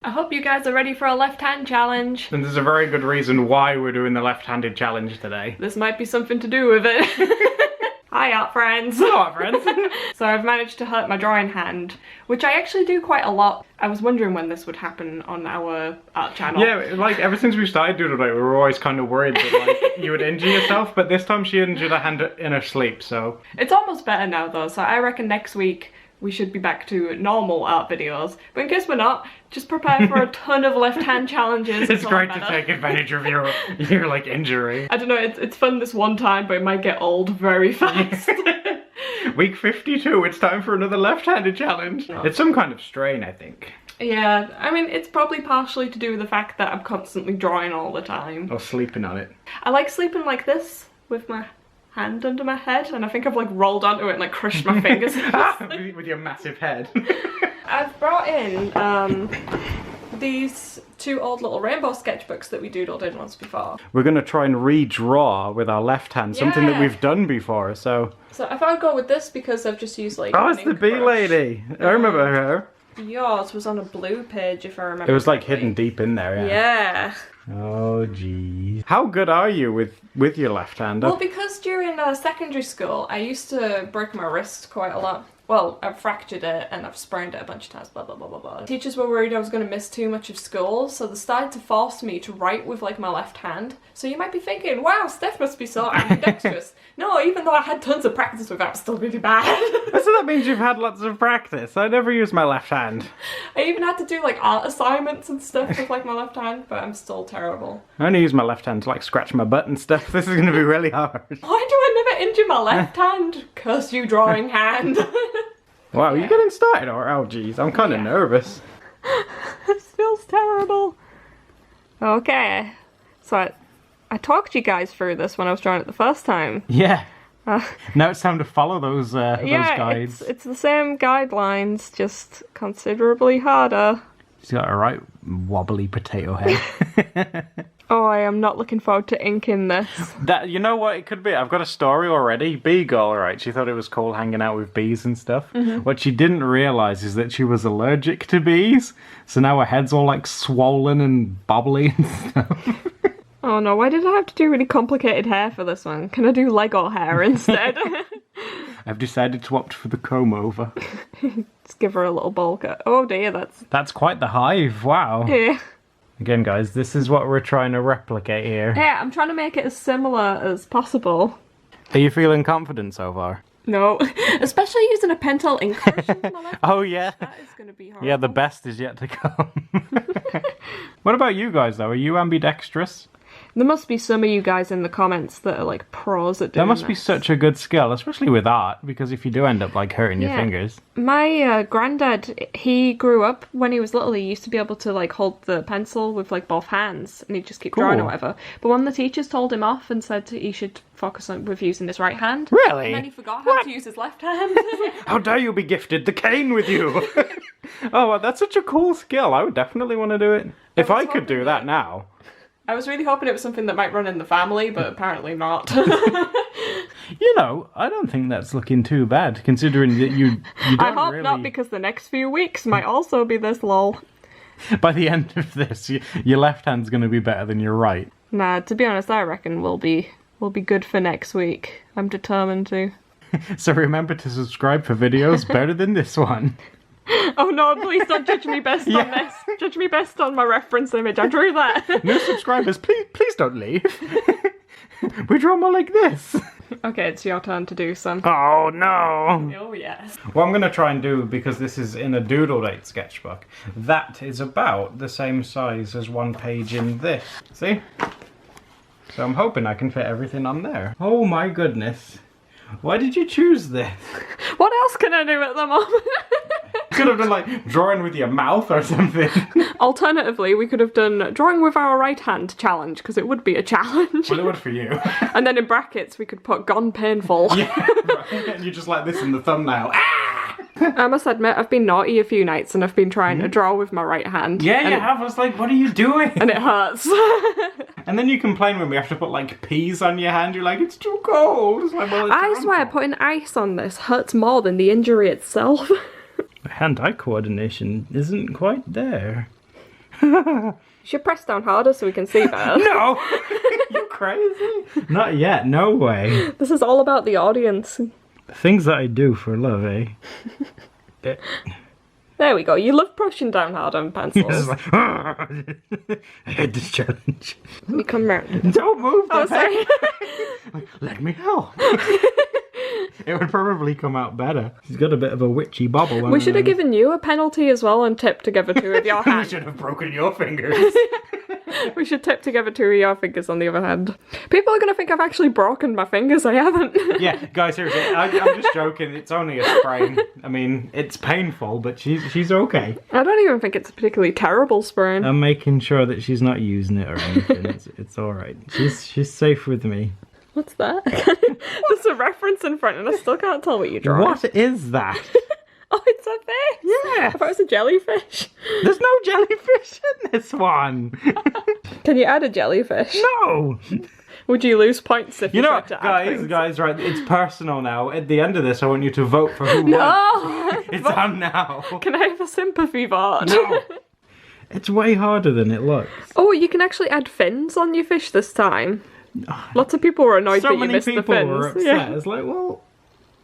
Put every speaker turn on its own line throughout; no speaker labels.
I hope you guys are ready for a left-hand challenge.
And there's a very good reason why we're doing the left-handed challenge today.
This might be something to do with it. Hi art friends.
Hello art friends.
So I've managed to hurt my drawing hand, which I actually do quite a lot. I was wondering when this would happen on our art channel.
Yeah, like ever since we started Doodle, we were always kind of worried that like you would injure yourself, but this time she injured her hand in her sleep, so.
It's almost better now though, so I reckon next week we should be back to normal art videos. But in case we're not, just prepare for a ton of left-hand challenges.
It's great to take advantage of your like injury.
I don't know, it's fun this one time, but it might get old very fast.
Week 52, it's time for another left-handed challenge.
No.
It's some kind of strain, I think.
Yeah, I mean, it's probably partially to do with the fact that I'm constantly drawing all the time.
Or sleeping on it.
I like sleeping like this, with my hand under my head, and I think I've like rolled onto it and like crushed my fingers.
With your massive head.
I've brought in these two old little rainbow sketchbooks that we doodled in once before.
We're going to try and redraw with our left hand, something that we've done before, so...
So I thought I'd go with this because I've just used like
Oh, it's the bee lady! I remember her.
Yours was on a blue page, if I remember
It was like
correctly.
hidden deep in there,
Yeah.
Oh, geez. How good are you with your left hand?
Well, because during secondary school, I used to break my wrist quite a lot. Well, I've fractured it and I've sprained it a bunch of times, blah, blah, blah, blah, blah. Teachers were worried I was going to miss too much of school, so they started to force me to write with, like, my left hand. So you might be thinking, wow, Steph must be so ambidextrous. No, even though I had tons of practice with it, I'm still really bad.
So that means you've had lots of practice. I never use my left hand.
I even had to do, like, art assignments and stuff with, like, my left hand, but I'm still terrible.
I only use my left hand to, like, scratch my butt and stuff. This is going to be really hard.
Why do I never injure my left hand? Curse you, drawing hand.
Wow, you're getting started, or oh geez, I'm kind of nervous.
This feels terrible. Okay, so I talked you guys through this when I was drawing it the first time.
Yeah. Now it's time to follow those guides.
It's the same guidelines, just considerably harder.
She's got a right wobbly potato head.
Oh, I am not looking forward to inking this.
That, you know what it could be? I've got a story already. Bee girl, right? She thought it was cool hanging out with bees and stuff. Mm-hmm. What she didn't realise is that she was allergic to bees. So now her head's all like swollen and bobbly and stuff.
Oh no, why did I have to do really complicated hair for this one? Can I do Lego hair instead?
I've decided to opt for the comb over.
Just give her a little bowl cut. Oh dear,
That's quite the hive, wow.
Yeah.
Again, guys, this is what we're trying to replicate here.
Yeah, I'm trying to make it as similar as possible.
Are you feeling confident so far?
No, especially using a Pentel ink brush.
Oh yeah.
That is going to be hard.
Yeah, the best is yet to come. What about you guys, though? Are you ambidextrous?
There must be some of you guys in the comments that are like pros at doing
That must be
this.
such a good skill, especially with art, because if you do end up like hurting your fingers.
My granddad, he grew up when he was little, he used to be able to like hold the pencil with like both hands and he'd just keep drawing or whatever. But when the teachers told him off and said he should focus on with using his right hand.
Really?
And then he forgot how to use his left hand.
How dare you be gifted the cane with you? Oh, well, that's such a cool skill. I would definitely want to do it. If I could do that now.
I was really hoping it was something that might run in the family, but apparently not.
You know, I don't think that's looking too bad, considering that you don't
I hope
really...
not, because the next few weeks might also be this lol.
By the end of this, your left hand's going to be better than your right.
Nah, to be honest, I reckon we'll be good for next week. I'm determined to.
So remember to subscribe for videos better than this one.
Oh no, please don't judge me best on this. Judge me best on my reference image. I drew that.
No subscribers, please don't leave. We draw more like this.
Okay, it's your turn to do some.
Oh no.
Oh yes.
What I'm going to try and do, because this is in a Doodle Date sketchbook, that is about the same size as one page in this. See? So I'm hoping I can fit everything on there. Oh my goodness. Why did you choose this?
What else can I do at the moment?
Could have done like drawing with your mouth or something.
Alternatively, we could have done drawing with our right hand challenge, because it would be a challenge.
Well, it would for you.
And then in brackets, we could put gone painful.
Yeah, right. And you just like this in the thumbnail. Ah!
I must admit, I've been naughty a few nights and I've been trying to draw with my right hand.
Yeah,
and
you have. I was like, what are you doing?
And it hurts.
And then you complain when we have to put like peas on your hand. You're like, it's too cold. It's like, well, it's
I
your
swear,
hand.
putting ice on this hurts more than the injury itself.
Hand-eye coordination isn't quite there.
You should press down harder so we can see better.
No! You crazy? Not yet, no way.
This is all about the audience.
Things that I do for love, eh?
There we go. You love pushing down hard on pencils.
It's like, I hate this challenge.
Let me come round.
Don't move the
Oh, sorry.
Like, let me help. It would probably come out better. She's got a bit of a witchy bobble.
We should have given you a penalty as well and tipped together 2 of your
We
hands.
should have broken your fingers.
We should tip together 2 of your fingers on the other hand. People are going to think I've actually broken my fingers. I haven't.
Yeah, guys, seriously, I'm just joking. It's only a sprain. I mean, it's painful, but she's okay.
I don't even think it's a particularly terrible sprain.
I'm making sure that she's not using it or anything. It's all right. She's safe with me.
What's that? There's a reference in front and I still can't tell what you draw.
What is that?
Oh, it's a fish!
Yeah.
I thought it was a jellyfish.
There's no jellyfish in this one.
Can you add a jellyfish?
No.
Would you lose points if you,
You know,
tried to add things?
guys, right? It's personal now. At the end of this, I want you to vote for who won.
No!
It's on now.
Can I have a sympathy vote?
No. It's way harder than it looks.
Oh, you can actually add fins on your fish this time. Lots of people were annoyed
So
that you
many
missed the
people
fins.
were upset.
Yeah.
It's like, well,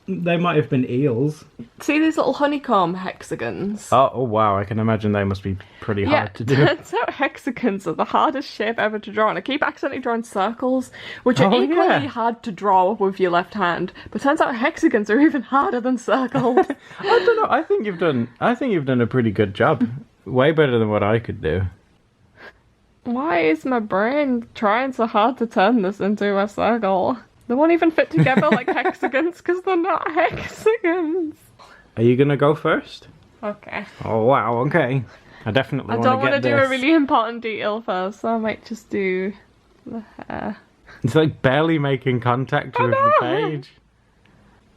they might have been eels.
See these little honeycomb hexagons?
Oh wow, I can imagine they must be pretty
Yeah,
hard to do.
turns out hexagons are the hardest shape ever to draw, and I keep accidentally drawing circles, which are
Oh,
equally
yeah.
hard to draw with your left hand. But turns out hexagons are even harder than circles.
I don't know. I think you've done a pretty good job. Way better than what I could do.
Why is my brain trying so hard to turn this into a circle? They won't even fit together like hexagons because they're not hexagons.
Are you gonna go first?
Okay.
Oh wow. Okay. I definitely
I
want
don't
to
want to
get
do
this.
a really important detail first, so I might just do the hair.
It's like barely making contact with the page.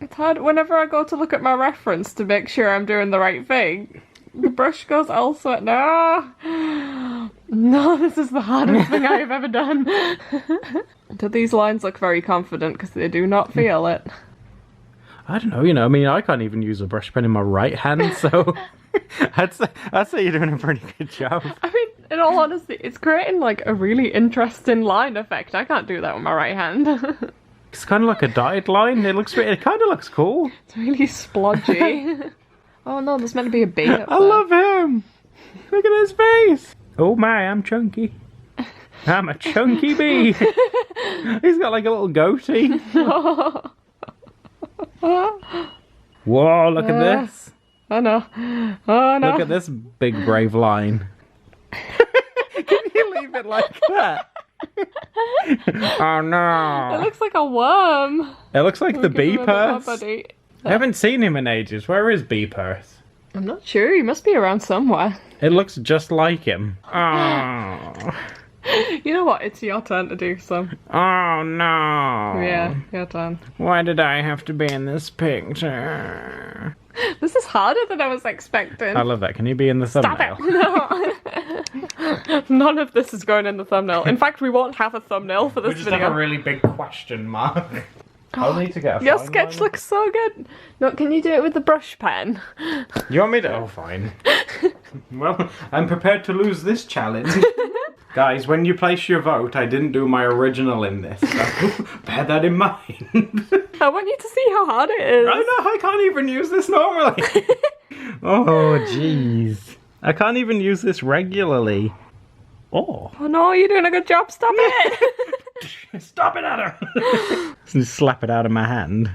It's hard whenever I go to look at my reference to make sure I'm doing the right thing. The brush goes elsewhere. No! No, this is the hardest thing I have ever done. Do these lines look very confident because they do not feel it?
I don't know. You know, I mean, I can't even use a brush pen in my right hand, so I'd say you're doing a pretty good job.
I mean, in all honesty, it's creating like a really interesting line effect. I can't do that with my right hand.
It's kind of like a dotted line. It kind of looks cool.
It's really splodgy. Oh no, there's meant to be a bee up
I
there.
love him. Look at his face. Oh my, I'm chunky. I'm a chunky bee. He's got like a little goatee. Whoa, look at this.
Oh no. Oh no.
Look at this big brave line. Can you leave it like that? Oh
It
no.
looks like a worm.
It looks like the bee
Give him a bit more
purse.
body.
I haven't seen him in ages. Where is bee purse?
I'm not sure. He must be around somewhere.
It looks just like him. Oh.
You know what? It's your turn to do some.
Oh no.
Yeah, your turn.
Why did I have to be in this picture?
This is harder than I was expecting.
I love that. Can you be in the
Stop
thumbnail?
it! No. None of this is going in the thumbnail. In fact, we won't have a thumbnail for this
We just
video.
have a really big question mark. I'll need to get a
Your
fine
sketch
line.
looks so good. No, can you do it with the brush pen?
You want me to? Oh, fine. Well, I'm prepared to lose this challenge. Guys, when you place your vote, I didn't do my original in this, so bear that in mind.
I want you to see how hard it is.
I know, I can't even use this normally. Oh, jeez. I can't even use this regularly. Oh.
Oh no, you're doing a good job. Stop it.
Stop it, Adam! Just slap it out of my hand.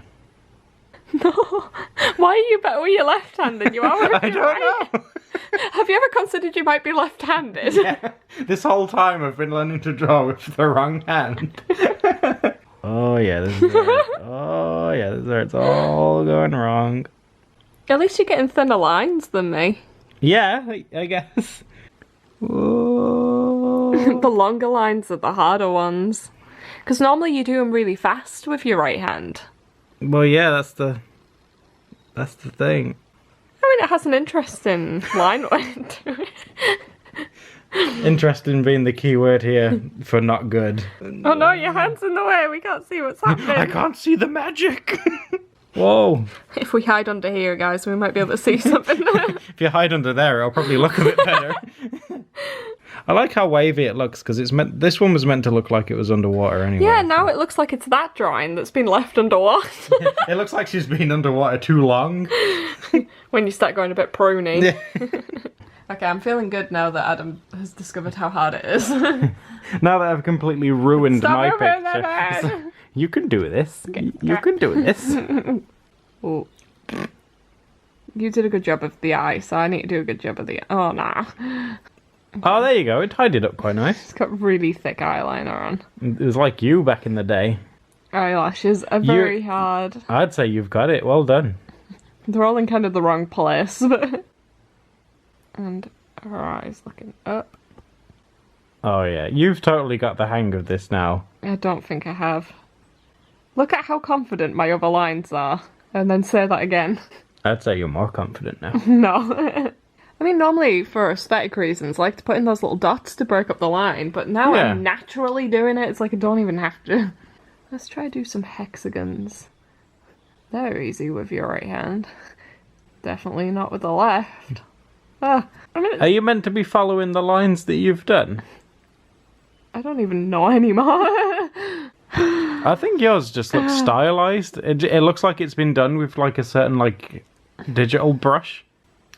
No. Why are you better with your left hand than you are with
I
your
don't
right?
know.
Have you ever considered you might be left-handed?
Yeah. This whole time I've been learning to draw with the wrong hand. Oh yeah, this is where oh yeah, this is where it's all going wrong.
At least you're getting thinner lines than me.
Yeah, I guess. Whoa.
The longer lines are the harder ones. Because normally you do them really fast with your right hand.
Well, yeah, that's the thing.
I mean, it has an interesting line weight to it.
Interesting being the key word here for not good.
Oh no, your hand's in the way. We can't see what's happening.
I can't see the magic. Whoa.
If we hide under here, guys, we might be able to see something.
If you hide under there, it'll probably look a bit better. I like how wavy it looks because this one was meant to look like it was underwater anyway.
Yeah, now it looks like it's that drawing that's been left underwater.
It looks like she's been underwater too long.
When you start going a bit pruny.
Yeah.
Okay, I'm feeling good now that Adam has discovered how hard it is.
Now that I've completely ruined
Stop
my
moving
picture.
that head.
You can do this. You can do this.
Oh. You did a good job of the eye, so I need to do a good job of the... Oh, nah.
Oh, there you go. It tidied up quite nice.
It's got really thick eyeliner on.
It was like you back in the day.
Eyelashes are very hard.
I'd say you've got it. Well done.
They're all in kind of the wrong place. And her eyes looking up.
Oh, yeah. You've totally got the hang of this now.
I don't think I have. Look at how confident my other lines are. And then say that again.
I'd say you're more confident now.
No. I mean, normally, for aesthetic reasons, I like to put in those little dots to break up the line, but now
Yeah.
I'm naturally doing it. It's like I don't even have to. Let's try to do some hexagons. They're easy with your right hand. Definitely not with the left. Ah, I mean,
Are you meant to be following the lines that you've done?
I don't even know anymore.
I think yours just looks stylized. It looks like it's been done with like a certain like digital brush.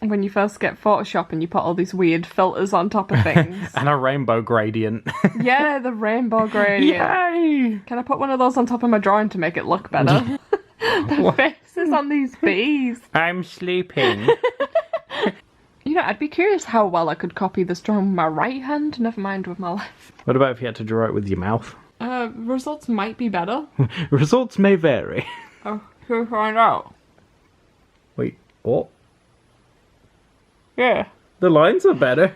When you first get Photoshop and you put all these weird filters on top of things.
And a rainbow gradient.
Yeah, the rainbow gradient.
Yay!
Can I put one of those on top of my drawing to make it look better? The faces on these bees.
I'm sleeping.
You know, I'd be curious how well I could copy this drawing with my right hand, never mind with my left.
What about if you had to draw it with your mouth?
Results might be better.
Results may vary.
Oh, who'll find out?
Wait, what?
Yeah.
The lines are better.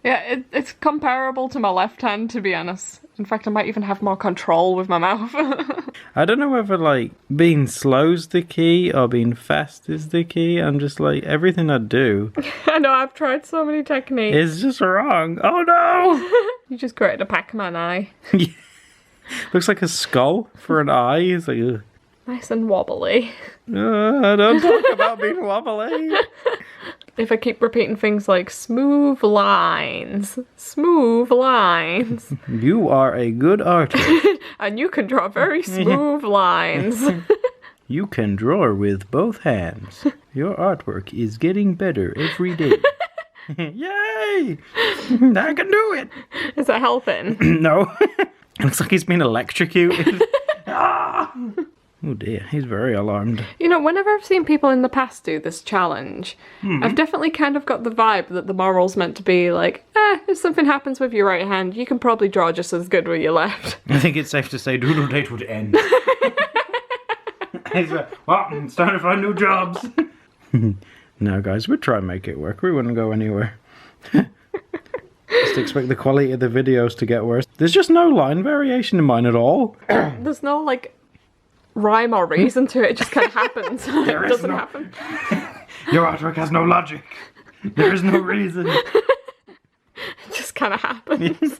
Yeah, it's comparable to my left hand, to be honest. In fact, I might even have more control with my mouth.
I don't know whether, like, being slow's the key or being fast is the key. I'm just like, everything I do
I know, I've tried so many techniques.
is just wrong. Oh no!
You just created a Pac-Man eye.
Looks like a skull for an eye. It's like, ugh.
Nice and wobbly.
Don't talk about being wobbly.
If I keep repeating things like smooth lines, smooth lines.
You are a good artist.
And you can draw very smooth lines.
You can draw with both hands. Your artwork is getting better every day. Yay! I can do it!
Is that helping?
No. Looks like he's been electrocuted. Ah! Oh dear, he's very alarmed.
You know, whenever I've seen people in the past do this challenge, I've definitely kind of got the vibe that the moral's meant to be like, if something happens with your right hand, you can probably draw just as good with your left.
I think it's safe to say Doodle Date would end. Well, it's time to find new jobs. No, guys, we'd try and make it work. We wouldn't go anywhere. Just expect the quality of the videos to get worse. There's just no line variation in mine at all.
There's no, like, rhyme or reason to it. It just kind of happens. It doesn't happen.
Your artwork has no logic. There is no reason.
It just kind of happens.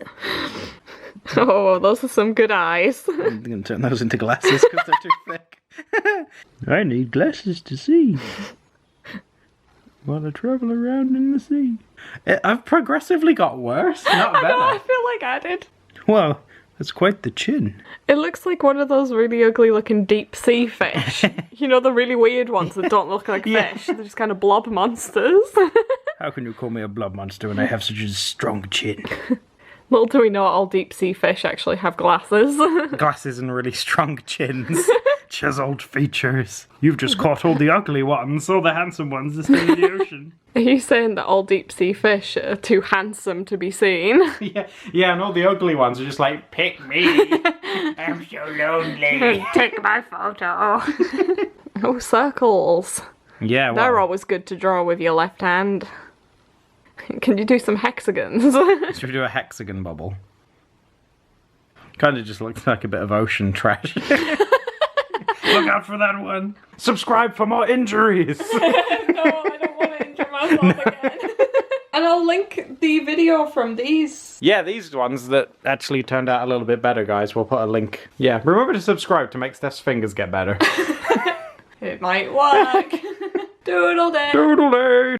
Oh, those are some good eyes.
I'm going to turn those into glasses because they're too thick. I need glasses to see. While I travel around in the sea. I've progressively got worse, not better.
I know, I feel like I did.
Well, that's quite the chin.
It looks like one of those really ugly looking deep sea fish. You know, the really weird ones that don't look like fish. They're just kind of blob monsters.
How can you call me a blob monster when I have such a strong chin?
Little do we know all deep sea fish actually have glasses.
Glasses and really strong chins. Chiseled features. You've just caught all the ugly ones, all the handsome ones that stay in the ocean.
Are you saying that all deep sea fish are too handsome to be seen?
Yeah, and all the ugly ones are just like, pick me. I'm so lonely.
Take my photo. Oh, circles.
Yeah, well.
They're always good to draw with your left hand. Can you do some hexagons?
Should we do a hexagon bubble? Kind of just looks like a bit of ocean trash. Look out for that one. Subscribe for more injuries.
No, I don't want to injure myself again. And I'll link the video from these.
Yeah, these ones that actually turned out a little bit better, guys. We'll put a link. Yeah, remember to subscribe to make Steph's fingers get better.
It might work. Doodle day.
Doodle day.